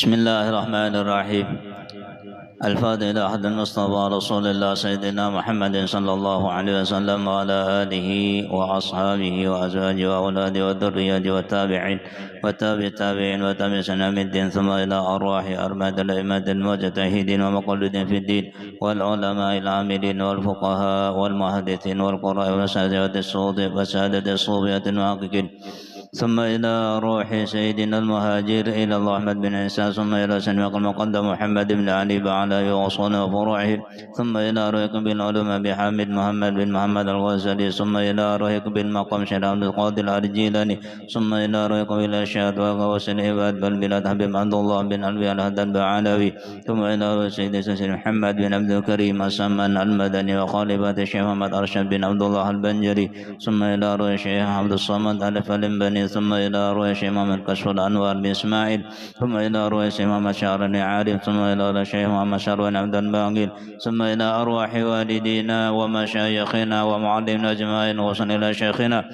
بسم الله الرحمن الرحيم. الفاتحة إلى أحد المصطفى رسول الله سيدنا محمد صلى الله عليه وسلم وعلى آله وأصحابه وأزواجه وأولاده وذريته والتابعين وتابع التابعين وتابع سنة الدين، ثم إلى أرواح أربعة الأئمة المجتهدين ومقلدين في الدين والعلماء العاملين والفقهاء والمحدثين والقراء وسادة الصوفية المحققين، ثم إلى روح سيدنا المهاجر إلى الله أحمد بن عيسى، ثم إلى سنوات المقدم محمد بن علي بعلى وصول وفروعه، ثم إلى روح بن علوم بحامد محمد بن محمد الغزالي، ثم إلى روح بن مقام شيخ عبد القادر الجيلاني، ثم إلى روح إلى الشهاد وغوث العباد بل بلاد حبيب عبد الله بن علوي الهدى البعلوي، ثم إلى روح سيدنا محمد بن عبد الكريم السمان المدني وخالفة الشيخ محمد أرشد بن عبد الله البنجري، ثم إلى روح الشيخ عبد الصمد ألف البني، ثم إلى روح الشيخ محمد كشف الأنوار بن إسماعيل، ثم إلى روح الشيخ محمد شعر بن عارف، ثم إلى الشيخ محمد شعر بن عبد الباقي، ثم إلى أرواح والدينا ومشايخنا ومعلمنا أجمعين، وصل إلى شيخنا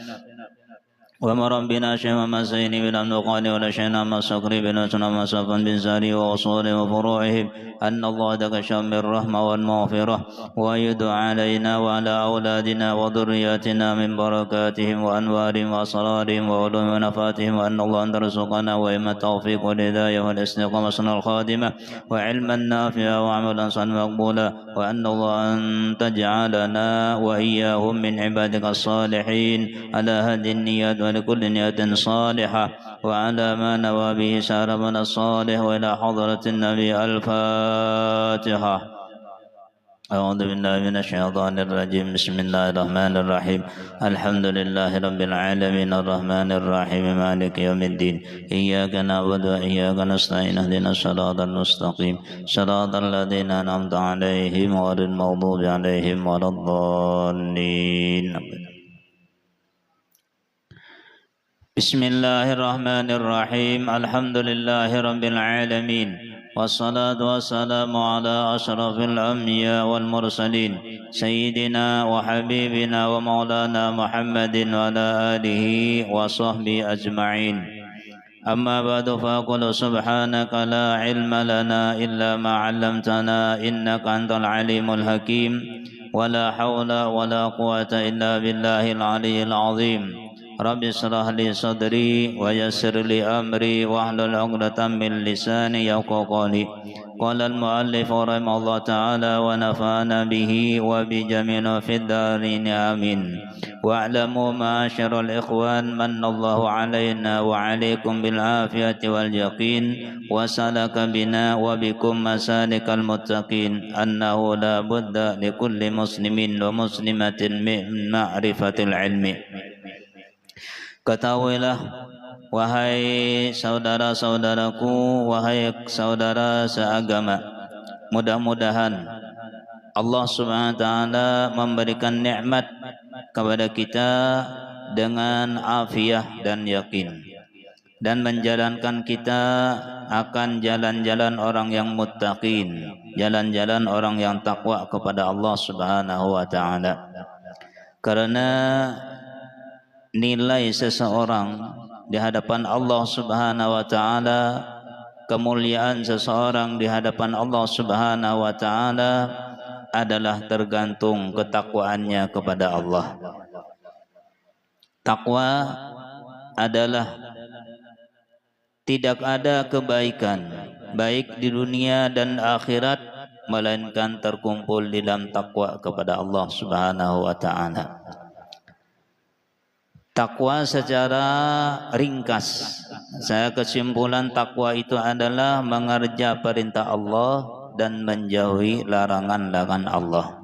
ومربنا شيخ محمد زين بن عبد القادر ولشيخنا محمد صقري بن سلام صفا بن زاري وأصوله وفروعهم أن الله تكشف بالرحمة والمغفرة ويدعو علينا وعلى أولادنا وذرياتنا من بركاتهم وأنوارهم وأسرارهم وعلوم ونفاتهم، وأن الله أن ترزقنا وإما التوفيق والهداية والاستقامة الخادمة وعلما نافعا وعملا صالحا مقبولا، وأن الله أن تجعلنا وإياهم من عبادك الصالحين على هدي النيات ولكل نية صالحة وعلى ما نوى به ساربنا الصالح، وإلى حضرة النبي الفاتحة. أعوذ بالله من الشيطان الرجيم. بسم الله الرحمن الرحيم. الحمد لله رب العالمين الرحمن الرحيم مالك يوم الدين، إياك نعبد وإياك نستعين، اهدنا الصراط المستقيم صراط الذين أنعمت عليهم غير المغضوب عليهم ولا الضالين. بسم الله الرحمن الرحيم. الحمد لله رب العالمين، والصلاة والسلام على أشرف الأنبياء والمرسلين سيدنا وحبيبنا ومولانا محمد وعلى آله وصحبه أجمعين. أما بعد، فأقول سبحانك لا علم لنا إلا ما علمتنا إنك أنت العليم الحكيم، ولا حول ولا قوة إلا بالله العلي العظيم. رب اشرح لي صدري ويسر لي أمري واحلل عقدة من لساني يفقهوا قولي. قال المؤلف رحمه الله تعالى: ونفعنا به وبجميع في الدارين آمين. واعلموا معاشر الإخوان من الله علينا وعليكم بالعافية واليقين، وسلك بنا وبكم مسالك المتقين، أنه لا بد لكل مسلم ومسلمة من معرفة العلم. Ketahuilah wahai saudara-saudaraku, wahai saudara seagama, mudah-mudahan Allah Subhanahu wa taala memberikan nikmat kepada kita dengan afiah dan yakin, dan menjalankan kita akan jalan-jalan orang yang muttaqin, jalan-jalan orang yang takwa kepada Allah Subhanahu wa taala. Karena nilai seseorang di hadapan Allah Subhanahu wa taala, kemuliaan seseorang di hadapan Allah Subhanahu wa taala adalah tergantung ketakwaannya kepada Allah. Takwa adalah tidak ada kebaikan baik di dunia dan akhirat melainkan terkumpul di dalam takwa kepada Allah Subhanahu wa taala. Takwa secara ringkas, saya kesimpulan takwa itu adalah mengerja perintah Allah dan menjauhi larangan-larangan Allah.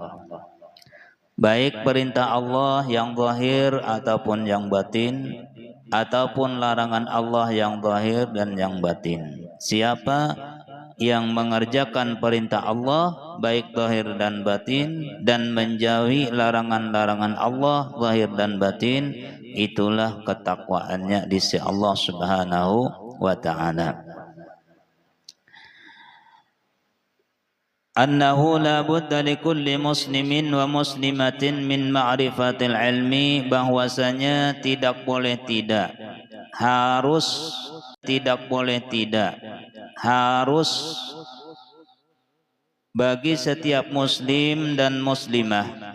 Baik perintah Allah yang zahir ataupun yang batin, ataupun larangan Allah yang zahir dan yang batin. Siapa yang mengerjakan perintah Allah baik zahir dan batin dan menjauhi larangan-larangan Allah zahir dan batin, itulah ketakwaannya di sisi Allah Subhanahu wa taala. Annahu la budda likulli muslimin wa muslimatin min ma'rifatil ilmi, bahwasanya tidak boleh tidak, harus tidak boleh tidak, harus bagi setiap muslim dan muslimah,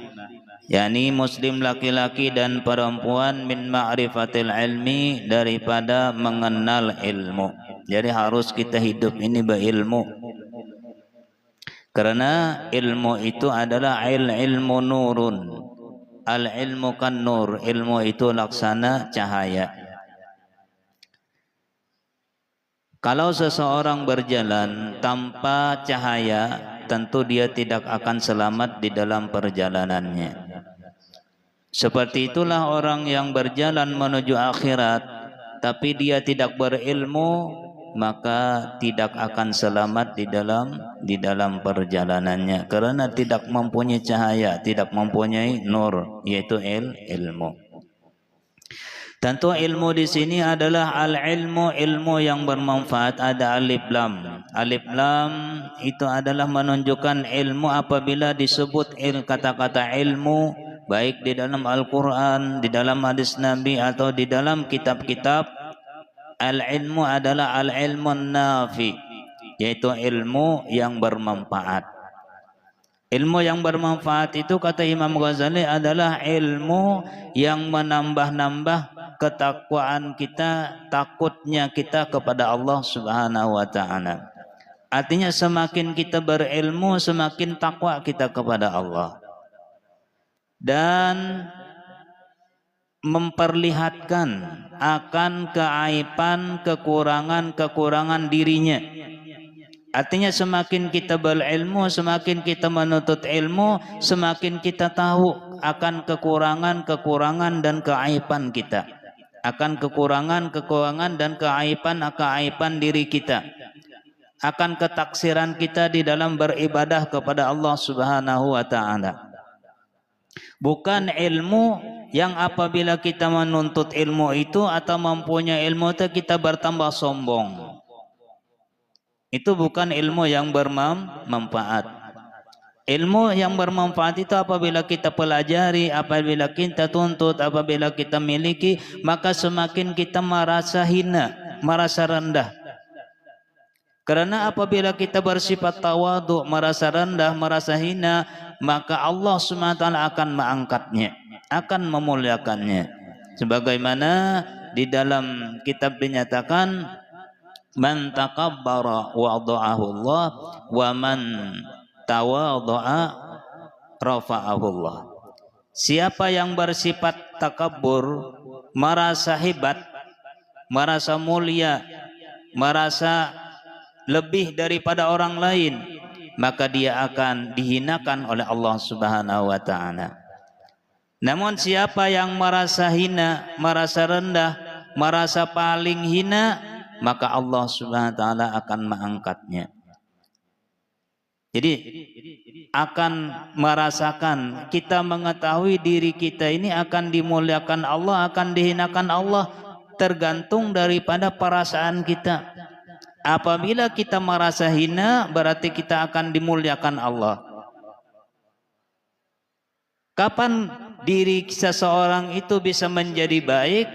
yakni muslim laki-laki dan perempuan, min ma'rifatil ilmi, daripada mengenal ilmu. Jadi harus kita hidup ini berilmu, karena ilmu itu adalah ilmu nurun. Al ilmu kan nur, ilmu itu laksana cahaya. Kalau seseorang berjalan tanpa cahaya, tentu dia tidak akan selamat di dalam perjalanannya. Seperti itulah orang yang berjalan menuju akhirat, tapi dia tidak berilmu, maka tidak akan selamat di dalam perjalanannya, karena tidak mempunyai cahaya, tidak mempunyai nur, yaitu ilmu. Tentu ilmu di sini adalah al-ilmu, ilmu yang bermanfaat. Ada alif lam. Alif lam itu adalah menunjukkan ilmu apabila disebut kata-kata ilmu, baik di dalam Al-Quran, di dalam hadis Nabi, atau di dalam kitab-kitab. Al-ilmu adalah al-ilmu nafi, yaitu ilmu yang bermanfaat. Ilmu yang bermanfaat itu, kata Imam Ghazali, adalah ilmu yang menambah-nambah ketakwaan kita, takutnya kita kepada Allah Subhanahu wa ta'ala. Artinya semakin kita berilmu, semakin takwa kita kepada Allah, dan memperlihatkan akan keaiban, kekurangan dirinya. Artinya semakin kita berilmu, semakin kita menuntut ilmu, semakin kita tahu akan kekurangan dan keaiban kita, akan kekurangan dan keaiban diri kita, akan ketaksiran kita di dalam beribadah kepada Allah Subhanahu wa ta'ala. Bukan ilmu yang apabila kita menuntut ilmu itu atau mempunyai ilmu itu kita bertambah sombong. Itu bukan ilmu yang bermanfaat. Ilmu yang bermanfaat itu apabila kita pelajari, apabila kita tuntut, apabila kita miliki, maka semakin kita merasa hina, merasa rendah. Karena apabila kita bersifat tawadhu, merasa rendah, merasa hina, maka Allah SWT akan mengangkatnya, akan memuliakannya. Sebagaimana di dalam kitab dinyatakan, man takabbara wada'ahu Allah, wa man tawadha'a rafa'ahu Allah. Siapa yang bersifat takabbur, merasa hebat, merasa mulia, merasa lebih daripada orang lain, maka dia akan dihinakan oleh Allah Subhanahu wa ta'ala. Namun siapa yang merasa hina, merasa rendah, merasa paling hina, maka Allah Subhanahu wa ta'ala akan mengangkatnya. Jadi akan merasakan, kita mengetahui diri kita ini akan dimuliakan Allah, akan dihinakan Allah, tergantung daripada perasaan kita. Apabila kita merasa hina, berarti kita akan dimuliakan Allah. Kapan diri seseorang itu bisa menjadi baik?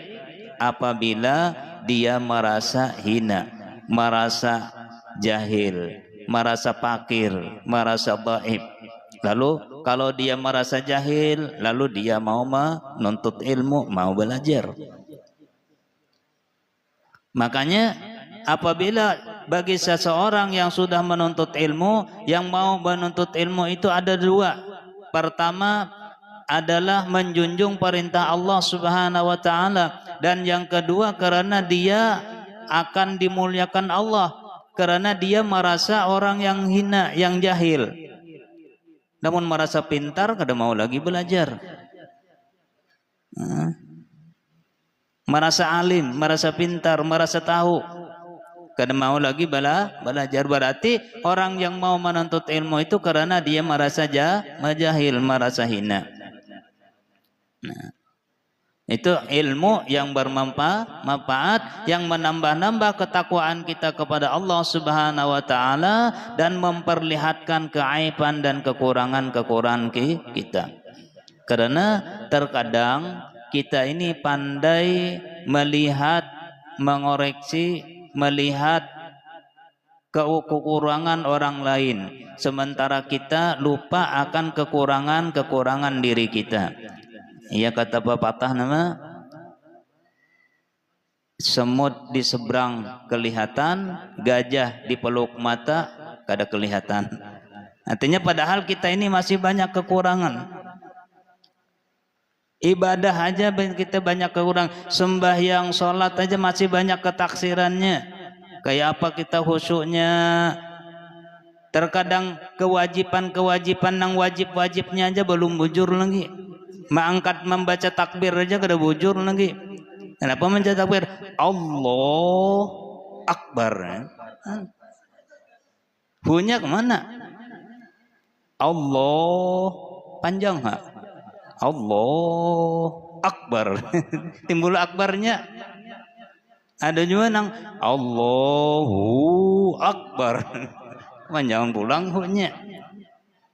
Apabila dia merasa hina, merasa jahil, merasa fakir, merasa dhaif. Lalu kalau dia merasa jahil, lalu dia mau menuntut ilmu, mau belajar. Makanya apabila bagi seseorang yang sudah menuntut ilmu, yang mau menuntut ilmu itu ada dua. Pertama adalah menjunjung perintah Allah Subhanahu wa ta'ala, dan yang kedua karena dia akan dimuliakan Allah, karena dia merasa orang yang hina, yang jahil, namun merasa pintar, kada mau lagi belajar. Merasa alim, merasa pintar, merasa tahu, kada mau lagi belajar. Berarti orang yang mau menuntut ilmu itu karena dia merasa jahil, merasa hina. Nah, itu ilmu yang bermanfaat, yang menambah-nambah ketakwaan kita kepada Allah Subhanahu wa ta'ala, dan memperlihatkan keaiban dan kekurangan kita. Karena terkadang kita ini pandai melihat, mengoreksi, melihat kekurangan orang lain, sementara kita lupa akan kekurangan diri kita. Iya, kata pepatah nama, semut di seberang kelihatan, gajah di peluk mata kada kelihatan. Artinya padahal kita ini masih banyak kekurangan. Ibadah aja kita banyak kekurangan, sembahyang, sholat aja masih banyak ketaksirannya. Kayak apa kita khusyuknya? Terkadang kewajiban nang wajibnya aja belum bujur lagi. Mengangkat membaca takbir aja kada bujur lagi. Kenapa membaca takbir? Allah Akbar. Hunya kemana? Allah panjang ha? Allah Akbar. Timbul akbarnya. Ada juga nang Allahu Akbar. Jangan pulang hunya.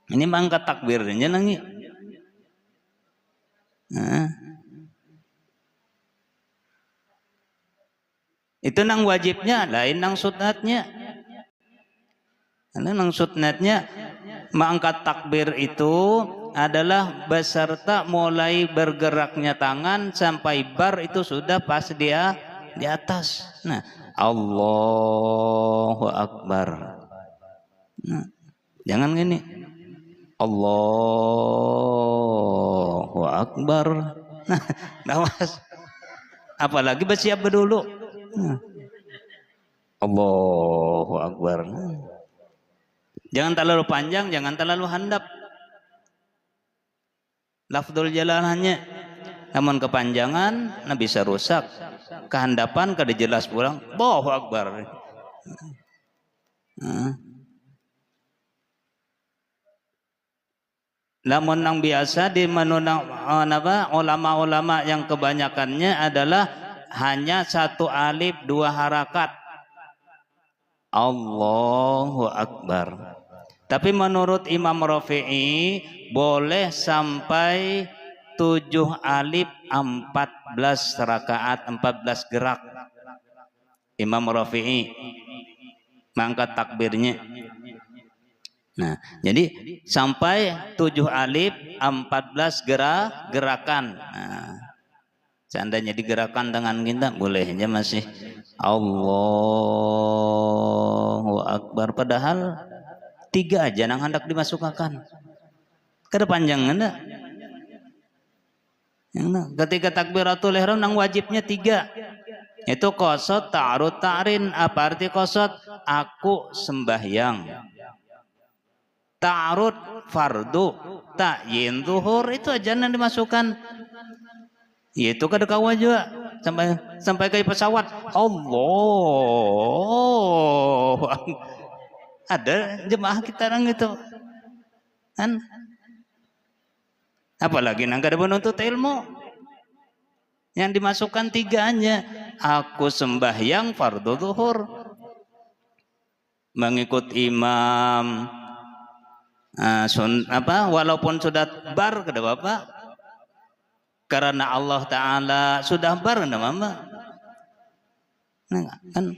Ini mangkat takbirnya nangi. Nah. Itu nang wajibnya, lain nang sunatnya. Nang sunatnya mengangkat takbir itu adalah beserta mulai bergeraknya tangan sampai bar itu sudah pas dia di atas. Nah, Allahu Akbar. Nah, jangan gini. Allahu Akbar. Nah, awas. Apalagi bersiap dulu. Nah. Allahu Akbar. Jangan terlalu panjang, jangan terlalu handap. Lafdzul jalalannya, namun kepanjangan nah bisa rusak. Kehandapan kada jelas pulang. Allahu Akbar. Namun yang biasa di menunang ulama-ulama yang kebanyakannya adalah hanya satu alif dua harakat. Allahu Akbar. Tapi menurut Imam Rafi'i boleh sampai 7 alif 14 rakaat, 14 gerak. Imam Rafi'i mangkat takbirnya. Nah, jadi sampai 7 alif 14 gerakan. Nah, seandainya digerakkan tangan kita boleh aja masih Allahu Akbar, padahal 3 aja nang hendak dimasukkan. Kada panjang anda. Ketika takbiratul ihram nang wajibnya 3. Itu qasad, ta'arud, ta'rin. Apa arti qasad? Aku sembahyang. Ta'arud fardu, ta'yin zuhur, itu aja yang dimasukkan. Itu kada kawa juga sampai kayak pesawat. Allah. Ada jemaah kita orang itu kan, apalagi nang kada menuntut ilmu, yang dimasukkan 3 aja. Aku sembahyang fardu zuhur, mengikut imam, walaupun sudah bar kada apa, karena Allah Ta'ala sudah bar kada apa. Nah, kan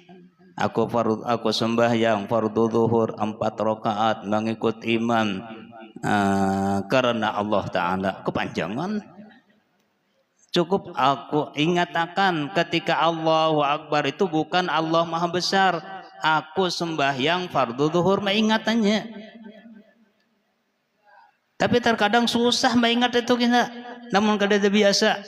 aku sembahyang fardu zuhur 4 rakaat mengikut imam karena Allah Ta'ala. Kepanjangan. Cukup aku ingatkan ketika Allahu Akbar itu bukan Allah Maha Besar. Aku sembahyang fardu zuhur, mengingatannya. Tapi terkadang susah mengingat itu kita, namun kada biasa.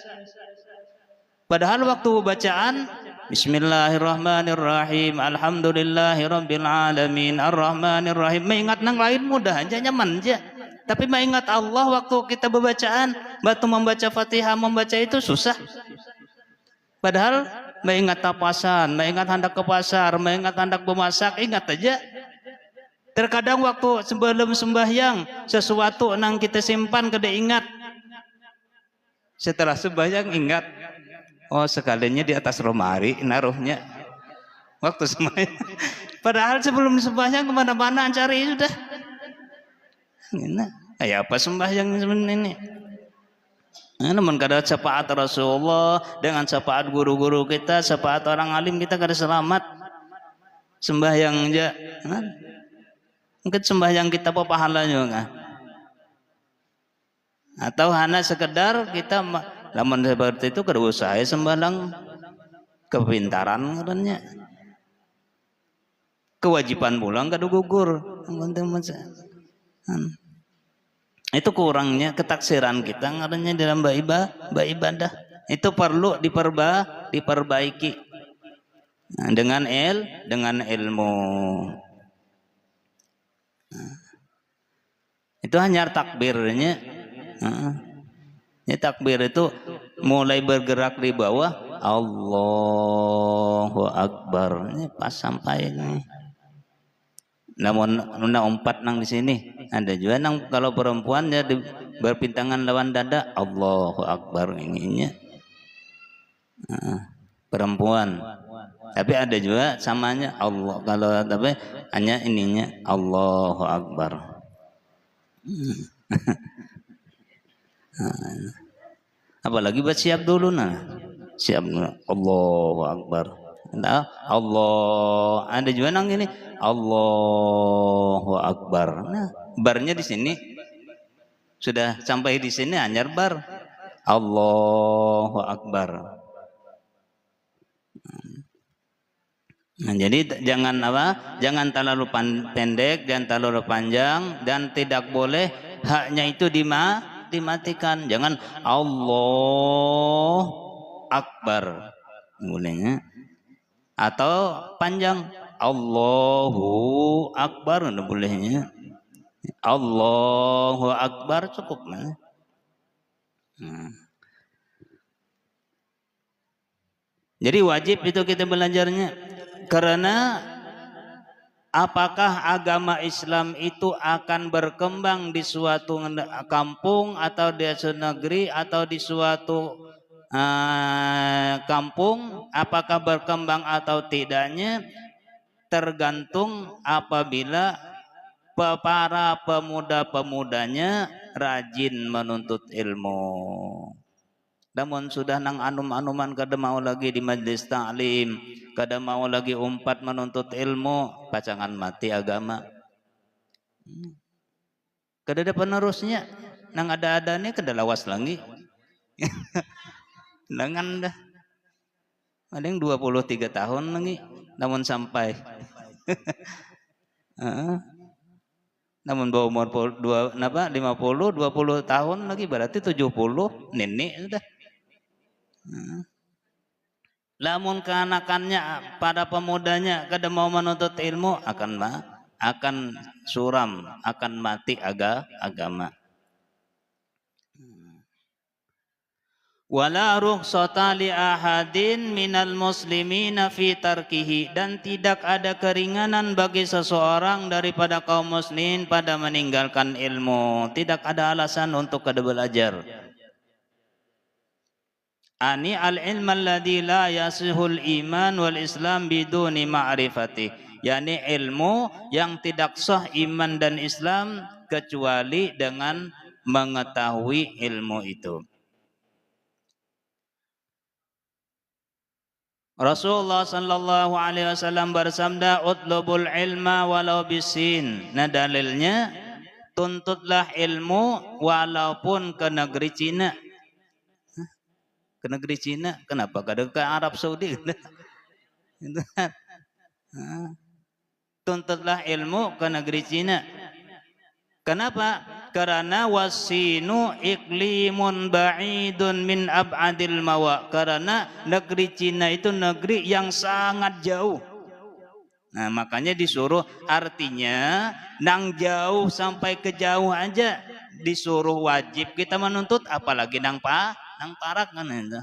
Padahal waktu bacaan Bismillahirrahmanirrahim, Alhamdulillahirabbil alamin, Arrahmanirrahim, mengingat nang lain mudah aja, nyaman aja. Tapi mengingat Allah waktu kita berbacaan, batu membaca Fatihah, membaca itu susah. Padahal mengingat tapasan, mengingat hendak ke pasar, mengingat hendak memasak, ingat aja. Terkadang waktu sebelum sembahyang sesuatu nang kita simpan kada ingat. Setelah sembahyang ingat. Oh, sekalinya di atas lemari naruhnya waktu sembahyang. Padahal sebelum sembahyang kemana-mana cari sudah. Kayak apa sembahyang ini? Namun kada syafaat Rasulullah dengan syafaat guru-guru kita, syafaat orang alim kita kada selamat. Sembahyang aja Nah, mungkin sembahyang kita apa pahala juga. Atau hanya sekedar kita lamun seperti itu kada usah sembarang kepintaran katanya. Kewajiban pulang kada gugur. Itu kurangnya ketaksiran kita katanya dalam beribadah. Itu perlu diperbaiki dengan ilmu. Itu hanya takbirnya. Ini takbir itu mulai bergerak di bawah Allahu Akbar. Ini pas sampai ini. Namun umpat nang di sini ada juga nang kalau perempuan dia berpintangan lawan dada Allahu Akbar ininya. Perempuan. Tapi ada juga samanya Allah kalau tapi hanya ininya Allahu Akbar. Apalagi buat siap dulu siap Allahu Akbar. Nah, Allah ada juga nang ini Allahu Akbar. Nah, barnya di sini sudah sampai di sini hanya bar Allahu Akbar. Nah, jadi jangan jangan terlalu pendek dan terlalu panjang dan tidak boleh haknya itu dimatikan. Jangan Allah Akbar bolehnya atau panjang Allahu Akbar bolehnya. Allahu Akbar cukup. Jadi wajib itu kita belajarnya. Karena apakah agama Islam itu akan berkembang di suatu kampung atau di suatu negeri atau di suatu kampung, apakah berkembang atau tidaknya tergantung apabila para pemuda-pemudanya rajin menuntut ilmu. Namun sudah nang anum-anuman kada mau lagi di majlis ta'lim, kada mau lagi umpat menuntut ilmu, pacangan mati agama. Kada ada penerusnya, nang ada nih kada lawas lagi. Dengan dah, ada yang 23 tahun lagi, namun sampai. Namun bawa umur 50, 20 tahun lagi berarti 70 nenek sudah. Lamun keanakannya pada pemudanya kada mau menuntut ilmu akan suram, akan mati agama. Wala rukhsata li ahadin minal muslimina fi tarkihi, dan tidak ada keringanan bagi seseorang daripada kaum muslimin pada meninggalkan ilmu. Tidak ada alasan untuk kada belajar. Ani al-ilm alladhi la yasihul iman wal islam biduni ma'rifati, yakni ilmu yang tidak sah iman dan Islam kecuali dengan mengetahui ilmu itu. Rasulullah sallallahu alaihi wasallam bersabda utlubul ilma walau bisin. Nah dalilnya tuntutlah ilmu walaupun ke negeri Cina. Ke negeri Cina, kenapa kada ke Arab Saudi? Tuntutlah ilmu ke negeri Cina. Kenapa? Karena wasinu iklimun ba'idun min ab'adil mawa. Karena negeri Cina itu negeri yang sangat jauh. Nah makanya disuruh, artinya nang jauh sampai ke jauh aja disuruh wajib kita menuntut, apalagi nang parak kan itu.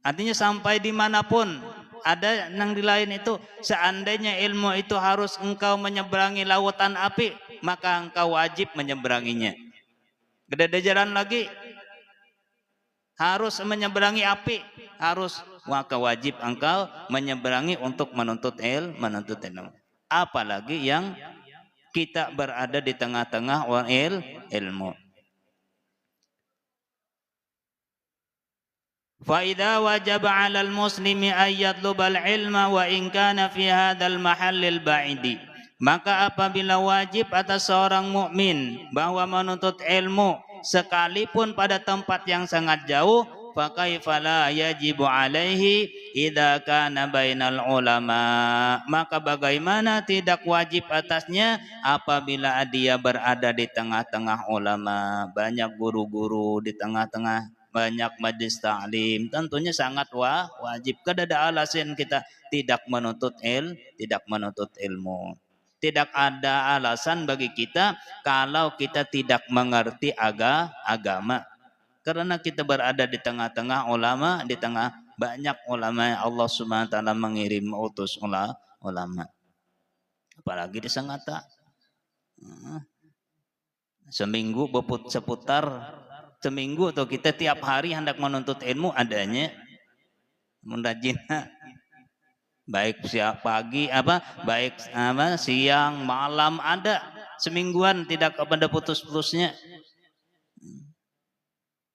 Artinya sampai dimanapun ada nang di lain itu, seandainya ilmu itu harus engkau menyeberangi lautan api, maka engkau wajib menyeberanginya. Tidak ada jalan lagi, harus menyeberangi api, maka wajib engkau menyeberangi untuk menuntut ilmu. Apalagi yang kita berada di tengah-tengah ilmu. فإذا وجب على المسلم أن يطلب العلم وإن كان في هذا المحل البعيد, maka apabila wajib atas seorang mukmin bahwa menuntut ilmu sekalipun pada tempat yang sangat jauh, fakaifa la yajibu alaihi idza kana bainal ulama, maka bagaimana tidak wajib atasnya apabila dia berada di tengah-tengah ulama, banyak guru-guru di tengah-tengah, banyak majlis ta'lim, tentunya sangat wajib. Kada ada alasan kita tidak menuntut ilmu. Tidak ada alasan bagi kita kalau kita tidak mengerti agama. Karena kita berada di tengah-tengah ulama, di tengah banyak ulama yang Allah Subhanahu wa taala mengirim utus ulama. Apalagi di Sangatta. Seminggu seputar seminggu atau kita tiap hari hendak menuntut ilmu adanya mundajina baik siang pagi baik siang malam ada semingguan tidak kepada putus-putusnya.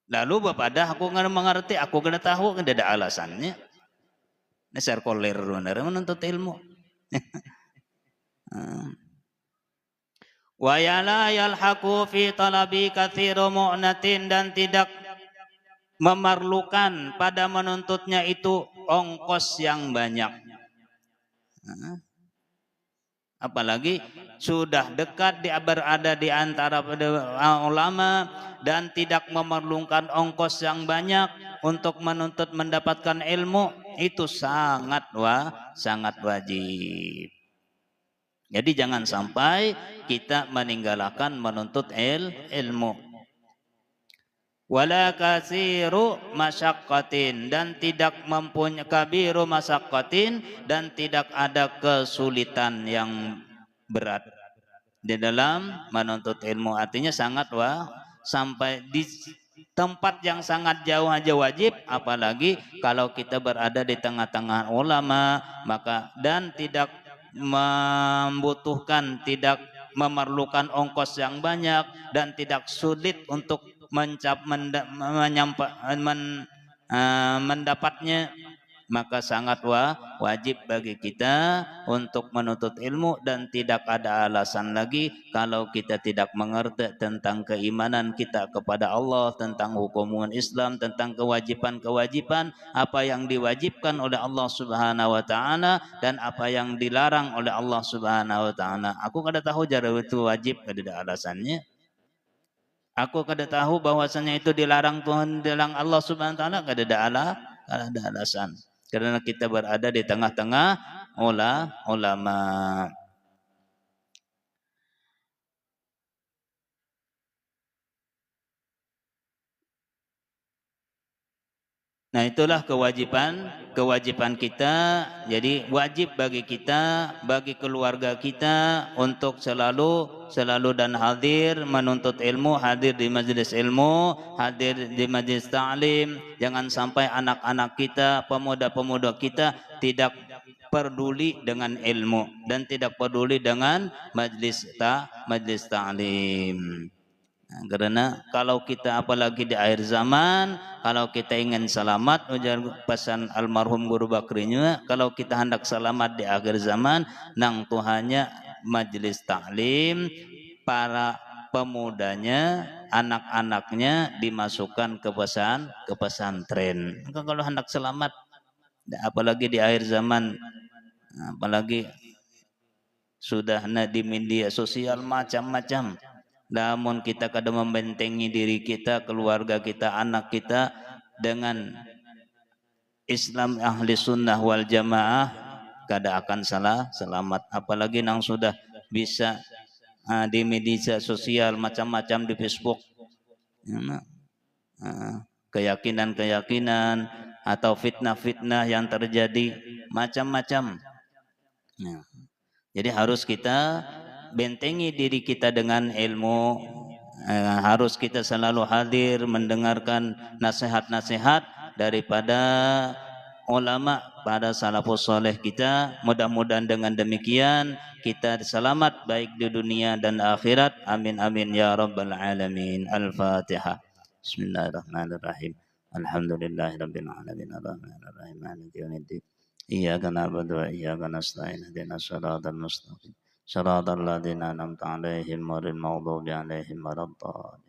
Lalu bapada aku nggak mengerti, aku kena tahu kan ada alasannya. Nasar koler menuntut ilmu. Wa yala yalhaqu fi talabi katsiru mu'natin, dan tidak memerlukan pada menuntutnya itu ongkos yang banyak. Apalagi sudah dekat berada di antara ulama dan tidak memerlukan ongkos yang banyak untuk menuntut mendapatkan ilmu, itu sangat wajib. Jadi jangan sampai kita meninggalkan menuntut ilmu. Wala kasiru masyaqqatin, dan tidak mempunyai kabiru masyaqqatin, dan tidak ada kesulitan yang berat di dalam menuntut ilmu. Artinya sangat sampai di tempat yang sangat jauh aja wajib, apalagi kalau kita berada di tengah-tengah ulama, maka dan tidak membutuhkan, tidak memerlukan ongkos yang banyak dan tidak sulit untuk mendapatnya, maka sangat wajib bagi kita untuk menuntut ilmu. Dan tidak ada alasan lagi kalau kita tidak mengerti tentang keimanan kita kepada Allah, tentang hukum Islam, tentang kewajiban-kewajiban, apa yang diwajibkan oleh Allah Subhanahu wa taala dan apa yang dilarang oleh Allah Subhanahu wa taala. Aku kada tahu jara itu wajib, kada ada alasannya. Aku kada tahu bahwasanya itu dilarang Tuhan, dilarang Allah Subhanahu wa taala, kada ada alasan. Karena kita berada di tengah-tengah ulama. Nah, itulah kewajiban kita. Jadi wajib bagi kita, bagi keluarga kita untuk selalu dan hadir menuntut ilmu, hadir di majelis ilmu, hadir di majelis ta'lim. Jangan sampai anak-anak kita, pemuda-pemuda kita tidak peduli dengan ilmu dan tidak peduli dengan majelis ta'lim. Nah, karena kalau kita apalagi di akhir zaman, kalau kita ingin selamat, ujar pesan almarhum Guru Bakrinya, kalau kita hendak selamat di akhir zaman, nang Tuhannya majelis taklim, para pemudanya, anak-anaknya dimasukkan ke pesantren. Kalau hendak selamat, apalagi di akhir zaman, apalagi sudah di media sosial macam-macam. Namun kita kadang membentengi diri kita, keluarga kita, anak kita dengan Islam ahli sunnah wal jamaah, kada akan selamat. Apalagi nang sudah bisa di media sosial macam-macam, di Facebook, keyakinan-keyakinan atau fitnah-fitnah yang terjadi macam-macam. Jadi harus kita bentengi diri kita dengan ilmu. Harus kita selalu hadir mendengarkan nasihat-nasihat daripada ulama pada salafus saleh kita. Mudah-mudahan dengan demikian kita selamat baik di dunia dan akhirat. Amin amin ya rabbal alamin. Al-Fatihah. Bismillahirrahmanirrahim. Alhamdulillahirabbil alamin arrahmanir rahim maliki yaumiddin. Iyyaka na'budu wa iyyaka nasta'in ihdinas siratal mustaqim. Shiratal ladzina an'amta 'alaihim ghairil maghdubi 'alaihim waladdallin.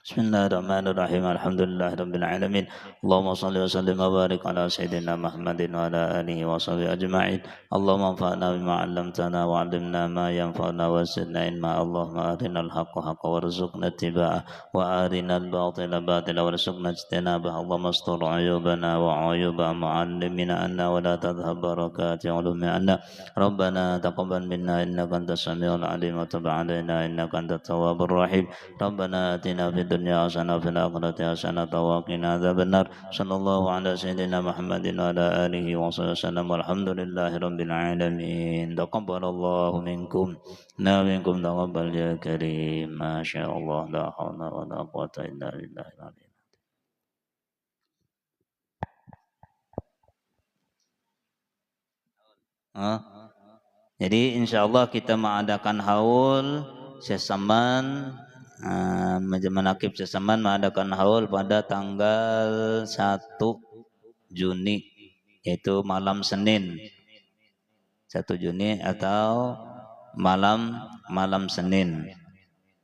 Bismillahirrahmanirrahim. Alhamdulillahirabbil alamin. Allahumma shalli wa sallim wa barik ala sayyidina Muhammadin wa ala alihi wa sahbihi ajma'in. Allahumma anfa'na bima 'allamtana wa 'allimna ma yanfa'una wa zidna ilma. Allahumma arinal haqqa haqqan warzuqna ittiba'ah wa arinal batila batila warzuqna ijtinabah. Allahumma astur 'uyubana wa 'uyuba mu'allimina anna wa la tadhhab barakati 'ulumi anna. Rabbana taqabbal minna innaka antas samiul 'alim wa tub 'alaina innaka antat tawwabur rahim. Rabbana atina fid dunya hasanah wa fil akhirati hasanah wa qina adzabannar. Sallallahu ala sayyidina Muhammadin wa ala alihi wa sallam. Walhamdulillahi rabbil alamin. Taqabbalallahu minkum na minkum taqabbal ya karim. Masyaallah la haula wa la quwwata illa billahil aliyyil. Jadi insyaallah kita mengadakan haul sesaman menakib sesaman mengadakan haul pada tanggal 1 Juni yaitu malam Senin 1 Juni atau malam Senin.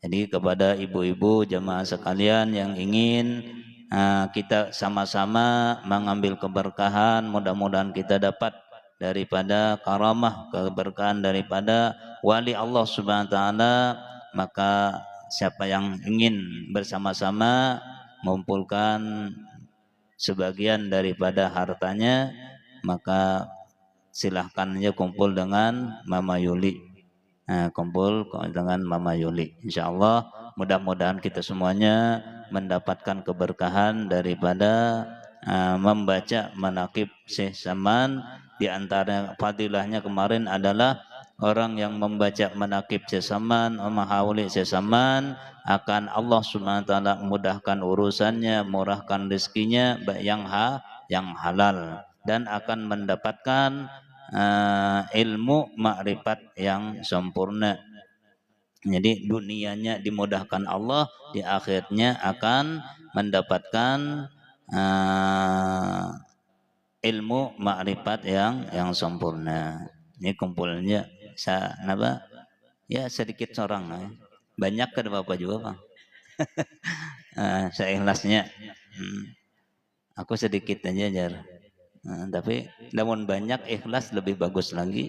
Jadi kepada ibu-ibu jemaah sekalian yang ingin kita sama-sama mengambil keberkahan, mudah-mudahan kita dapat daripada karamah, keberkahan daripada wali Allah Subhanahu wa taala, maka siapa yang ingin bersama-sama mengumpulkan sebagian daripada hartanya, maka silahkan aja kumpul dengan Mama Yuli. Kumpul dengan Mama Yuli. Insyaallah mudah-mudahan kita semuanya mendapatkan keberkahan daripada membaca manaqib Syekh Saman. Di antara fadilahnya kemarin adalah orang yang membaca manaqib Syekh Saman, menghauli Syekh Saman, akan Allah Subhanahu wa taala mudahkan urusannya, murahkan rezekinya yang halal, dan akan mendapatkan ilmu makrifat yang sempurna. Jadi dunianya dimudahkan Allah, di akhirnya akan mendapatkan ilmu makrifat yang sempurna. Ini kumpulnya ya sedikit seorang, banyak ke Bapak juga Bang. Seikhlasnya. Aku sedikit aja jar. Tapi namun banyak ikhlas lebih bagus lagi.